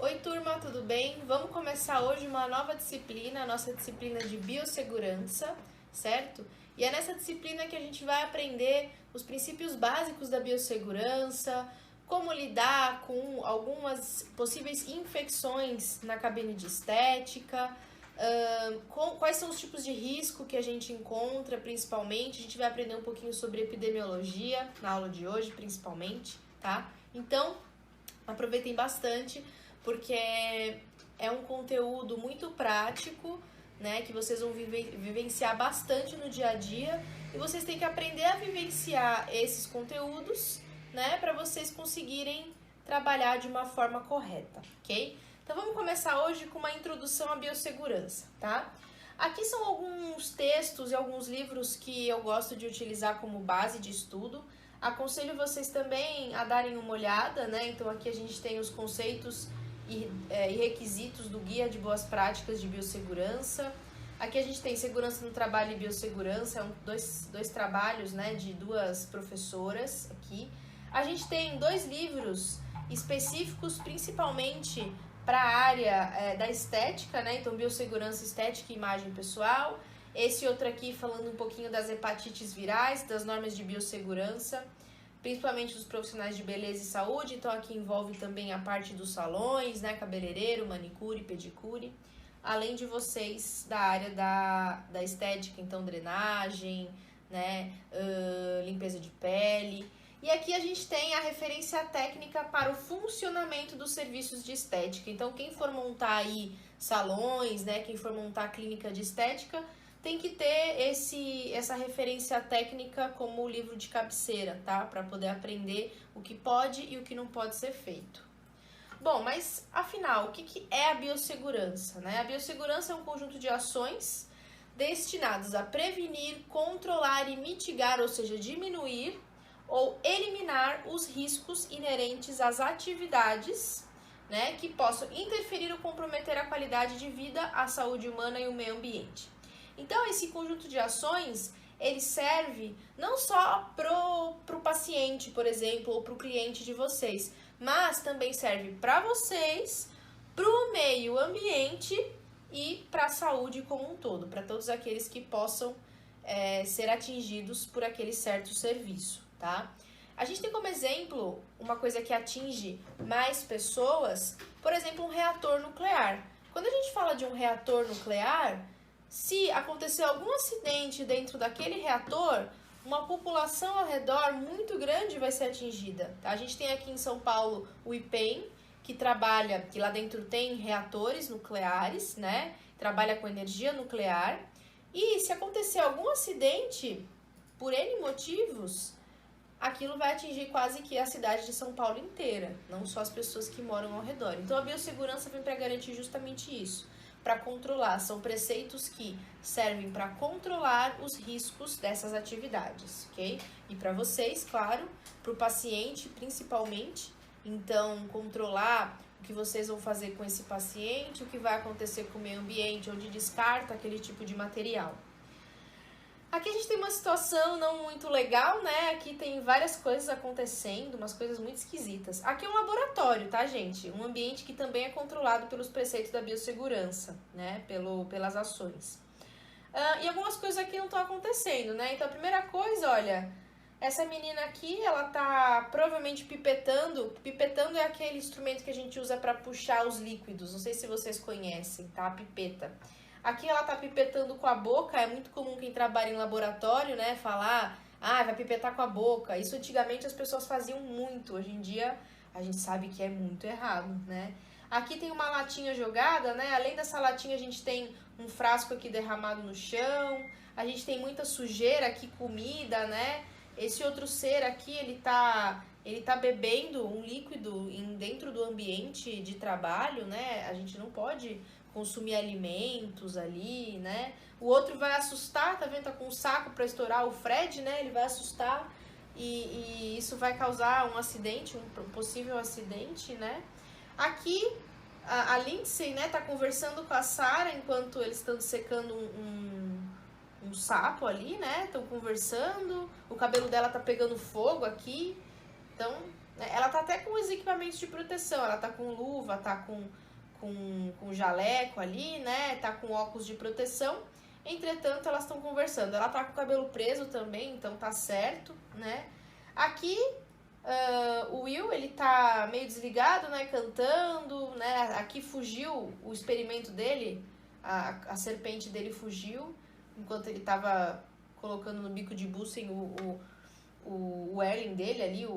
Oi turma, tudo bem? Vamos começar hoje uma nova disciplina, a nossa disciplina de biossegurança, certo? E é nessa disciplina que a gente vai aprender os princípios básicos da biossegurança, como lidar com algumas possíveis infecções na cabine de estética, quais são os tipos de risco que a gente encontra principalmente. A gente vai aprender um pouquinho sobre epidemiologia na aula de hoje, principalmente, tá? Então, aproveitem bastante, porque é um conteúdo muito prático, né, que vocês vão vivenciar bastante no dia a dia, e vocês têm que aprender a vivenciar esses conteúdos, né, para vocês conseguirem trabalhar de uma forma correta, ok? Então vamos começar hoje com uma introdução à biossegurança, tá? Aqui são alguns textos e alguns livros que eu gosto de utilizar como base de estudo. Aconselho vocês também a darem uma olhada, né? Então aqui a gente tem os conceitos e requisitos do Guia de Boas Práticas de Biossegurança. Aqui a gente tem Segurança no Trabalho e Biossegurança, dois trabalhos, né, de duas professoras aqui. A gente tem dois livros específicos, principalmente para a área da estética, né? Então, Biossegurança Estética e Imagem Pessoal. Esse outro aqui falando um pouquinho das hepatites virais, das normas de biossegurança, principalmente dos profissionais de beleza e saúde. Então aqui envolve também a parte dos salões, né, cabeleireiro, manicure, pedicure, além de vocês da área da estética, então drenagem, né, limpeza de pele. E aqui a gente tem a referência técnica para o funcionamento dos serviços de estética. Então quem for montar aí salões, né, quem for montar clínica de estética, tem que ter essa referência técnica como livro de cabeceira, tá? Para poder aprender o que pode e o que não pode ser feito. Bom, mas afinal, o que é a biossegurança, né? A biossegurança é um conjunto de ações destinadas a prevenir, controlar e mitigar, ou seja, diminuir ou eliminar os riscos inerentes às atividades, né, que possam interferir ou comprometer a qualidade de vida, a saúde humana e o meio ambiente. Então, esse conjunto de ações, ele serve não só pro paciente, por exemplo, ou pro cliente de vocês, mas também serve para vocês, pro meio ambiente e para a saúde como um todo, para todos aqueles que possam ser atingidos por aquele certo serviço, tá? A gente tem como exemplo uma coisa que atinge mais pessoas, por exemplo, um reator nuclear. Quando a gente fala de um reator nuclear, se acontecer algum acidente dentro daquele reator, uma população ao redor muito grande vai ser atingida. Tá? A gente tem aqui em São Paulo o IPEM, que lá dentro tem reatores nucleares, né? Trabalha com energia nuclear. E se acontecer algum acidente, por N motivos, aquilo vai atingir quase que a cidade de São Paulo inteira, não só as pessoas que moram ao redor. Então a biossegurança vem para garantir justamente isso, para controlar. São preceitos que servem para controlar os riscos dessas atividades, ok? E para vocês, claro, para o paciente principalmente, então controlar o que vocês vão fazer com esse paciente, o que vai acontecer com o meio ambiente, onde descarta aquele tipo de material. Aqui a gente tem uma situação não muito legal, né? Aqui tem várias coisas acontecendo, umas coisas muito esquisitas. Aqui é um laboratório, tá, gente? Um ambiente que também é controlado pelos preceitos da biossegurança, né? Pelas ações. E algumas coisas aqui não estão acontecendo, né? Então, a primeira coisa, olha, essa menina aqui, ela tá provavelmente pipetando. Pipetando é aquele instrumento que a gente usa para puxar os líquidos. Não sei se vocês conhecem, tá? A pipeta. Aqui ela tá pipetando com a boca, é muito comum quem trabalha em laboratório, né, falar, vai pipetar com a boca. Isso antigamente as pessoas faziam muito, hoje em dia a gente sabe que é muito errado, né. Aqui tem uma latinha jogada, né, além dessa latinha a gente tem um frasco aqui derramado no chão, a gente tem muita sujeira aqui, comida, né. Esse outro ser aqui, ele tá bebendo um líquido dentro do ambiente de trabalho, né, a gente não pode consumir alimentos ali, né? O outro vai assustar, tá vendo? Tá com um saco para estourar o Fred, né? Ele vai assustar e isso vai causar um acidente, um possível acidente, né? Aqui a Lindsay, né, tá conversando com a Sarah enquanto eles estão secando um sapo ali, né? Estão conversando, o cabelo dela tá pegando fogo aqui. Então, né? Ela tá até com os equipamentos de proteção, ela tá com luva, tá com jaleco ali, né? Tá com óculos de proteção. Entretanto, elas estão conversando. Ela tá com o cabelo preso também, então tá certo, né? Aqui, o Will, ele tá meio desligado, né? Cantando, né? Aqui fugiu o experimento dele, a serpente dele fugiu, enquanto ele tava colocando no bico de Bussen o Erlen dele ali,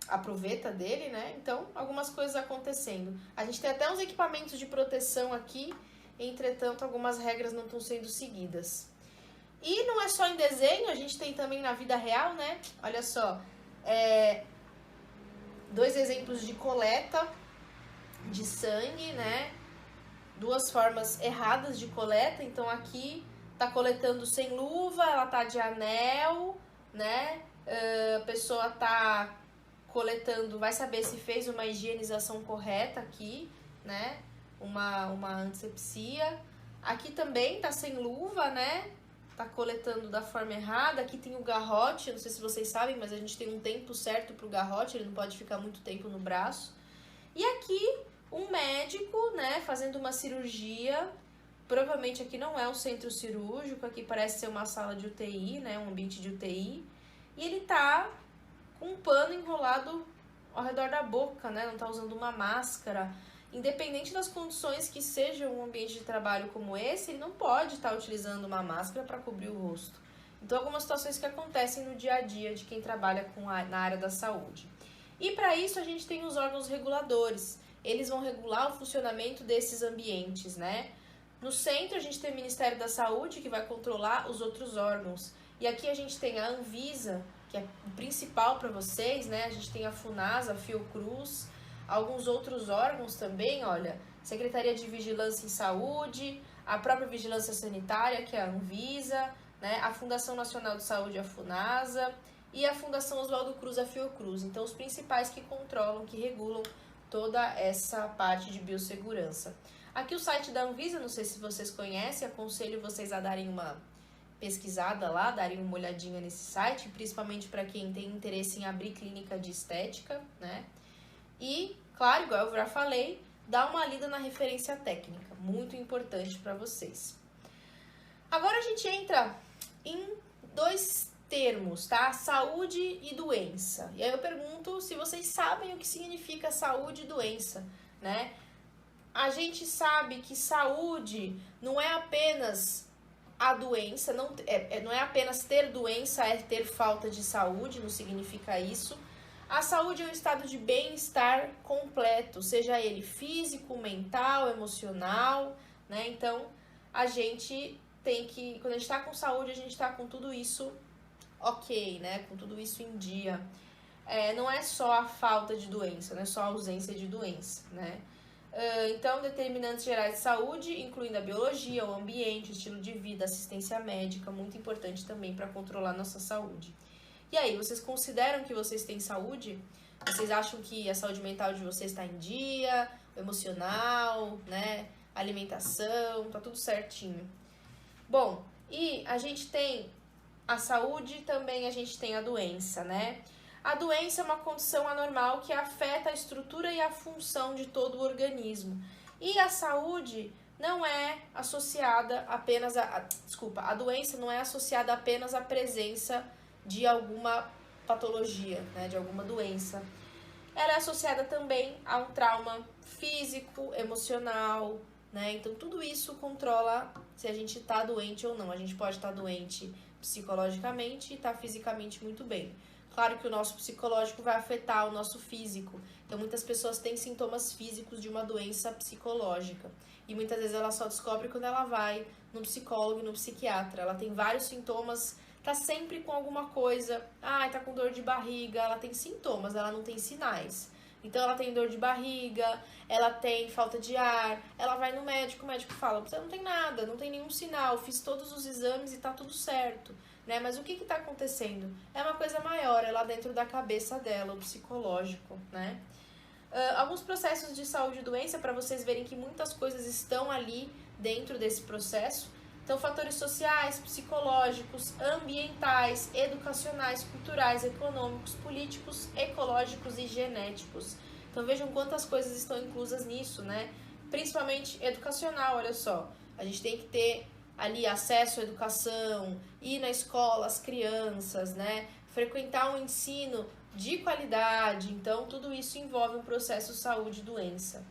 a proveta dele, né? Então, algumas coisas acontecendo. A gente tem até uns equipamentos de proteção aqui, entretanto, algumas regras não estão sendo seguidas. E não é só em desenho, a gente tem também na vida real, né? Olha só, 2 exemplos de coleta de sangue, né? 2 formas erradas de coleta. Então, aqui tá coletando sem luva, ela tá de anel, né? A pessoa tá coletando, vai saber se fez uma higienização correta aqui, né? Uma antisepsia. Aqui também tá sem luva, né? Tá coletando da forma errada. Aqui tem o garrote, eu não sei se vocês sabem, mas a gente tem um tempo certo pro garrote, ele não pode ficar muito tempo no braço. E aqui um médico, né, fazendo uma cirurgia. Provavelmente aqui não é um centro cirúrgico, aqui parece ser uma sala de UTI, né, um ambiente de UTI. E ele tá com um pano enrolado ao redor da boca, né, não tá usando uma máscara. Independente das condições que seja um ambiente de trabalho como esse, ele não pode estar utilizando uma máscara para cobrir o rosto. Então, algumas situações que acontecem no dia a dia de quem trabalha na área da saúde. E para isso, a gente tem os órgãos reguladores. Eles vão regular o funcionamento desses ambientes, né? No centro, a gente tem o Ministério da Saúde, que vai controlar os outros órgãos. E aqui a gente tem a Anvisa, que é o principal para vocês, né? A gente tem a Funasa, a Fiocruz, alguns outros órgãos também, olha, Secretaria de Vigilância em Saúde, a própria Vigilância Sanitária, que é a Anvisa, né? A Fundação Nacional de Saúde, a Funasa, e a Fundação Oswaldo Cruz, a Fiocruz. Então, os principais que controlam, que regulam toda essa parte de biossegurança. Aqui o site da Anvisa, não sei se vocês conhecem, aconselho vocês a darem uma pesquisada lá, darem uma olhadinha nesse site, principalmente para quem tem interesse em abrir clínica de estética, né? E, claro, igual eu já falei, dá uma lida na referência técnica, muito importante para vocês. Agora a gente entra em 2 termos, tá? Saúde e doença. E aí eu pergunto se vocês sabem o que significa saúde e doença, né? A gente sabe que saúde não é apenas a doença, não é apenas ter doença, é ter falta de saúde, não significa isso. A saúde é um estado de bem-estar completo, seja ele físico, mental, emocional, né? Então, a gente tem que, quando a gente tá com saúde, a gente tá com tudo isso ok, né? Com tudo isso em dia. Não é só a falta de doença, não é só a ausência de doença, né? Então, determinantes gerais de saúde, incluindo a biologia, o ambiente, o estilo de vida, assistência médica, muito importante também para controlar nossa saúde. E aí, vocês consideram que vocês têm saúde? Vocês acham que a saúde mental de vocês está em dia, o emocional, né? Alimentação, tá tudo certinho. Bom, e a gente tem a saúde, também a gente tem a doença, né? A doença é uma condição anormal que afeta a estrutura e a função de todo o organismo. E a saúde não é associada apenas a doença não é associada apenas à presença de alguma patologia, né, de alguma doença. Ela é associada também a um trauma físico, emocional, né? Então tudo isso controla se a gente está doente ou não. A gente pode estar doente psicologicamente e estar fisicamente muito bem. Claro que o nosso psicológico vai afetar o nosso físico. Então, muitas pessoas têm sintomas físicos de uma doença psicológica. E muitas vezes ela só descobre quando ela vai no psicólogo e no psiquiatra. Ela tem vários sintomas, tá sempre com alguma coisa. Tá com dor de barriga. Ela tem sintomas, ela não tem sinais. Então, ela tem dor de barriga, ela tem falta de ar. Ela vai no médico, o médico fala, você não tem nada, não tem nenhum sinal. Fiz todos os exames e tá tudo certo. Né? Mas o que está acontecendo? É uma coisa maior, é lá dentro da cabeça dela, o psicológico, né? Alguns processos de saúde e doença, para vocês verem que muitas coisas estão ali dentro desse processo. Então, fatores sociais, psicológicos, ambientais, educacionais, culturais, econômicos, políticos, ecológicos e genéticos. Então, vejam quantas coisas estão inclusas nisso, né? Principalmente educacional, olha só. A gente tem que ter ali acesso à educação, ir na escola, as crianças, né? Frequentar um ensino de qualidade. Então, tudo isso envolve um processo saúde e doença.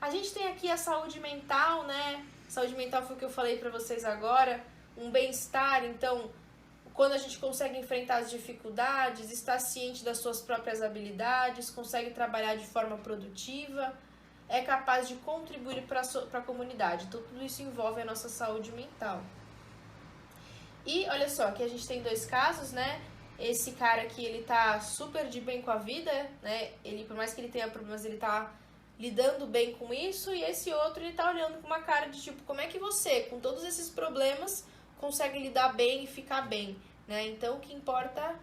A gente tem aqui a saúde mental, né? Saúde mental foi o que eu falei para vocês agora, um bem-estar. Então, quando a gente consegue enfrentar as dificuldades, está ciente das suas próprias habilidades, consegue trabalhar de forma produtiva, é capaz de contribuir para a comunidade. Então, tudo isso envolve a nossa saúde mental. E olha só, aqui a gente tem dois casos, né? Esse cara aqui, ele tá super de bem com a vida, né? Ele, por mais que ele tenha problemas, ele tá lidando bem com isso. E esse outro, ele tá olhando com uma cara de tipo, como é que você, com todos esses problemas, consegue lidar bem e ficar bem, né? Então, o que importa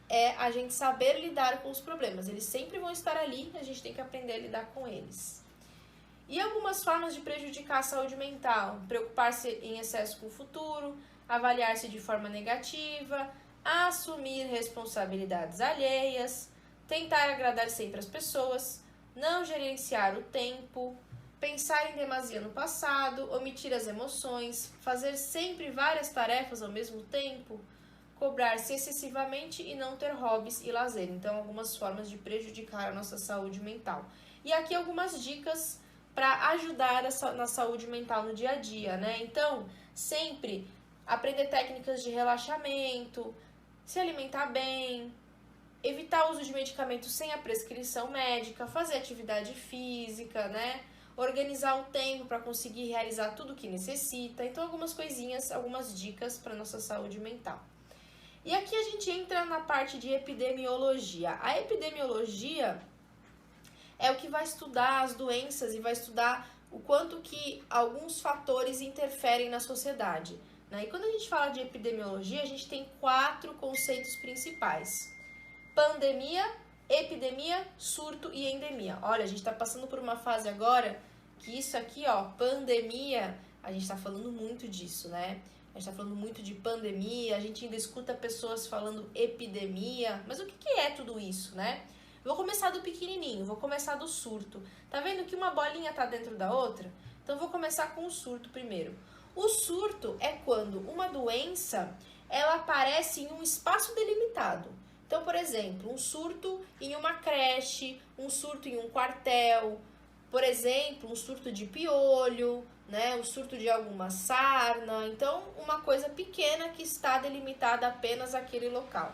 é a gente saber lidar com os problemas. Eles sempre vão estar ali, a gente tem que aprender a lidar com eles. E algumas formas de prejudicar a saúde mental: preocupar-se em excesso com o futuro, avaliar-se de forma negativa, assumir responsabilidades alheias, tentar agradar sempre as pessoas, não gerenciar o tempo, pensar em demasia no passado, omitir as emoções, fazer sempre várias tarefas ao mesmo tempo, cobrar-se excessivamente e não ter hobbies e lazer. Então, algumas formas de prejudicar a nossa saúde mental. E aqui algumas dicas para ajudar na saúde mental no dia a dia, né? Então, sempre aprender técnicas de relaxamento, se alimentar bem, evitar o uso de medicamentos sem a prescrição médica, fazer atividade física, né? Organizar o tempo para conseguir realizar tudo o que necessita. Então, algumas coisinhas, algumas dicas para nossa saúde mental. E aqui a gente entra na parte de epidemiologia. A epidemiologia é o que vai estudar as doenças e vai estudar o quanto que alguns fatores interferem na sociedade, né? E quando a gente fala de epidemiologia, a gente tem 4 conceitos principais: pandemia, epidemia, surto e endemia. Olha, a gente está passando por uma fase agora que isso aqui, ó, pandemia, a gente está falando muito disso, né? A gente está falando muito de pandemia, a gente ainda escuta pessoas falando epidemia, mas o que é tudo isso, né? Vou começar do pequenininho, vou começar do surto. Tá vendo que uma bolinha tá dentro da outra? Então, vou começar com o surto primeiro. O surto é quando uma doença, ela aparece em um espaço delimitado. Então, por exemplo, um surto em uma creche, um surto em um quartel, por exemplo, um surto de piolho, né? O surto de alguma sarna. Então, uma coisa pequena que está delimitada apenas àquele local.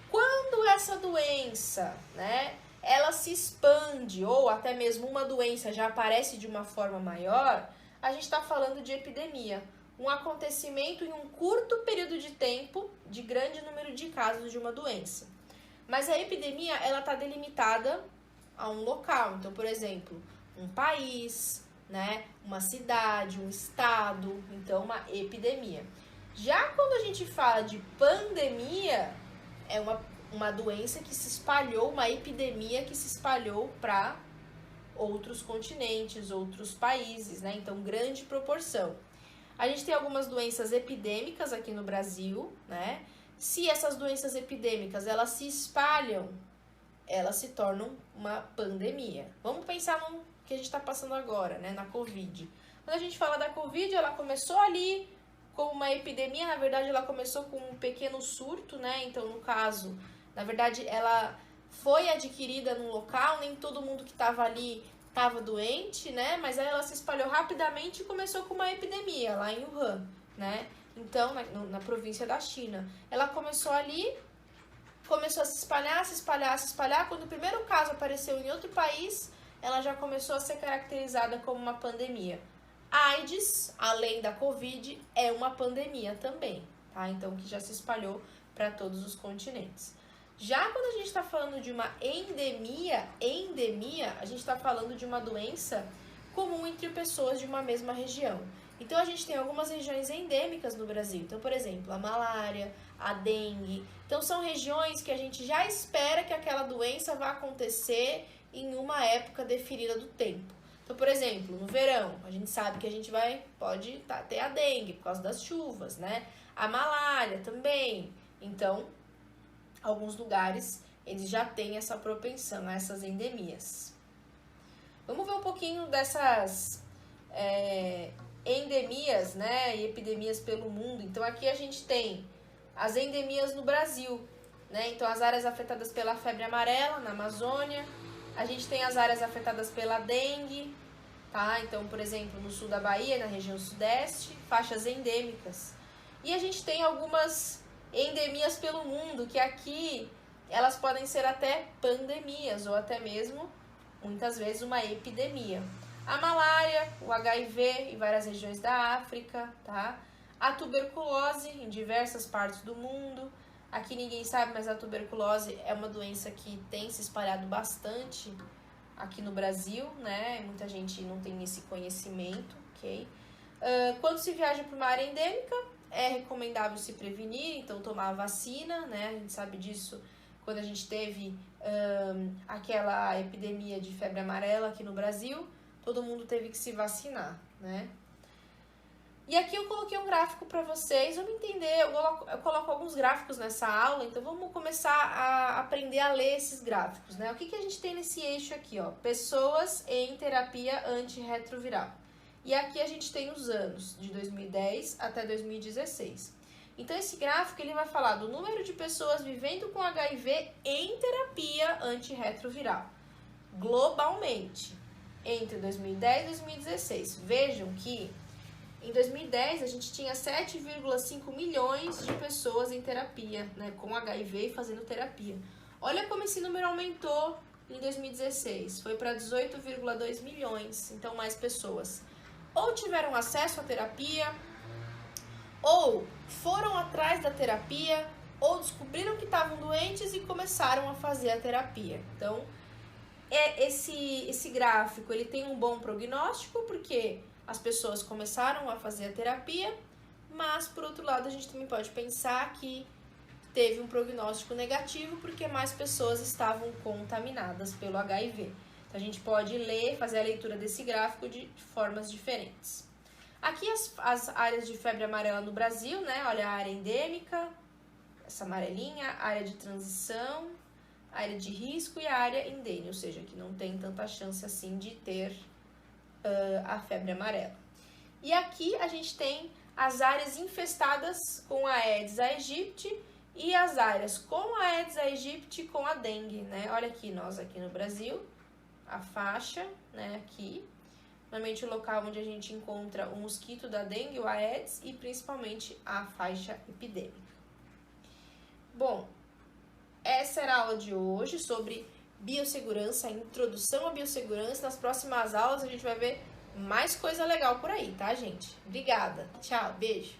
Quando essa doença, né, ela se expande, ou até mesmo uma doença já aparece de uma forma maior, a gente está falando de epidemia. Um acontecimento em um curto período de tempo, de grande número de casos de uma doença. Mas a epidemia, ela está delimitada a um local. Então, por exemplo, um país, né, uma cidade, um estado. Então, uma epidemia. Já quando a gente fala de pandemia, é uma doença que se espalhou, uma epidemia que se espalhou para outros continentes, outros países, né? Então, grande proporção. A gente tem algumas doenças epidêmicas aqui no Brasil, né? Se essas doenças epidêmicas, elas se espalham, elas se tornam uma pandemia. Vamos pensar no que a gente está passando agora, né? Na Covid. Quando a gente fala da Covid, ela começou ali como uma epidemia. Na verdade, ela começou com um pequeno surto, né? Então, no caso, na verdade, ela foi adquirida num local, nem todo mundo que estava ali estava doente, né? Mas aí ela se espalhou rapidamente e começou com uma epidemia lá em Wuhan, né? Então, na província da China. Ela começou ali, começou a se espalhar, se espalhar, se espalhar. Quando o primeiro caso apareceu em outro país, ela já começou a ser caracterizada como uma pandemia. A AIDS, além da Covid, é uma pandemia também, tá? Então, que já se espalhou para todos os continentes. Já quando a gente está falando de uma endemia, a gente está falando de uma doença comum entre pessoas de uma mesma região. Então, a gente tem algumas regiões endêmicas no Brasil. Então, por exemplo, a malária, a dengue. Então, são regiões que a gente já espera que aquela doença vá acontecer em uma época definida do tempo. Então, por exemplo, no verão, a gente sabe que a gente pode ter a dengue por causa das chuvas, né? A malária também. Então, alguns lugares, eles já têm essa propensão a essas endemias. Vamos ver um pouquinho dessas endemias, né, e epidemias pelo mundo. Então, aqui a gente tem as endemias no Brasil, né? Então, as áreas afetadas pela febre amarela na Amazônia. A gente tem as áreas afetadas pela dengue, tá? Então, por exemplo, no sul da Bahia, na região sudeste, faixas endêmicas. E a gente tem algumas endemias pelo mundo, que aqui elas podem ser até pandemias, ou até mesmo, muitas vezes, uma epidemia. A malária, o HIV em várias regiões da África, tá? A tuberculose em diversas partes do mundo. Aqui ninguém sabe, mas a tuberculose é uma doença que tem se espalhado bastante aqui no Brasil, né? Muita gente não tem esse conhecimento, ok? Quando se viaja para uma área endêmica, é recomendável se prevenir, então tomar a vacina, né? A gente sabe disso quando a gente teve aquela epidemia de febre amarela aqui no Brasil, todo mundo teve que se vacinar, né? E aqui eu coloquei um gráfico para vocês, vamos entender, eu coloco alguns gráficos nessa aula, então vamos começar a aprender a ler esses gráficos, né? O que a gente tem nesse eixo aqui, ó? Pessoas em terapia antirretroviral. E aqui a gente tem os anos, de 2010 até 2016. Então esse gráfico ele vai falar do número de pessoas vivendo com HIV em terapia antirretroviral, globalmente, entre 2010 e 2016. Vejam que em 2010, a gente tinha 7,5 milhões de pessoas em terapia, né, com HIV e fazendo terapia. Olha como esse número aumentou em 2016, foi para 18,2 milhões, então mais pessoas ou tiveram acesso à terapia, ou foram atrás da terapia, ou descobriram que estavam doentes e começaram a fazer a terapia. Então, esse gráfico ele tem um bom prognóstico, porque as pessoas começaram a fazer a terapia, mas, por outro lado, a gente também pode pensar que teve um prognóstico negativo porque mais pessoas estavam contaminadas pelo HIV. Então, a gente pode fazer a leitura desse gráfico de formas diferentes. Aqui as áreas de febre amarela no Brasil, né? Olha a área endêmica, essa amarelinha, a área de transição, a área de risco e a área endêmica, ou seja, que não tem tanta chance assim de ter a febre amarela. E aqui a gente tem as áreas infestadas com a Aedes aegypti e as áreas com a Aedes aegypti com a dengue, né? Olha aqui, nós aqui no Brasil, a faixa, né, aqui, normalmente o local onde a gente encontra o mosquito da dengue, o Aedes, e principalmente a faixa epidêmica. Bom, essa era a aula de hoje sobre biossegurança, introdução à biossegurança. Nas próximas aulas a gente vai ver mais coisa legal por aí, tá, gente? Obrigada. Tchau, beijo.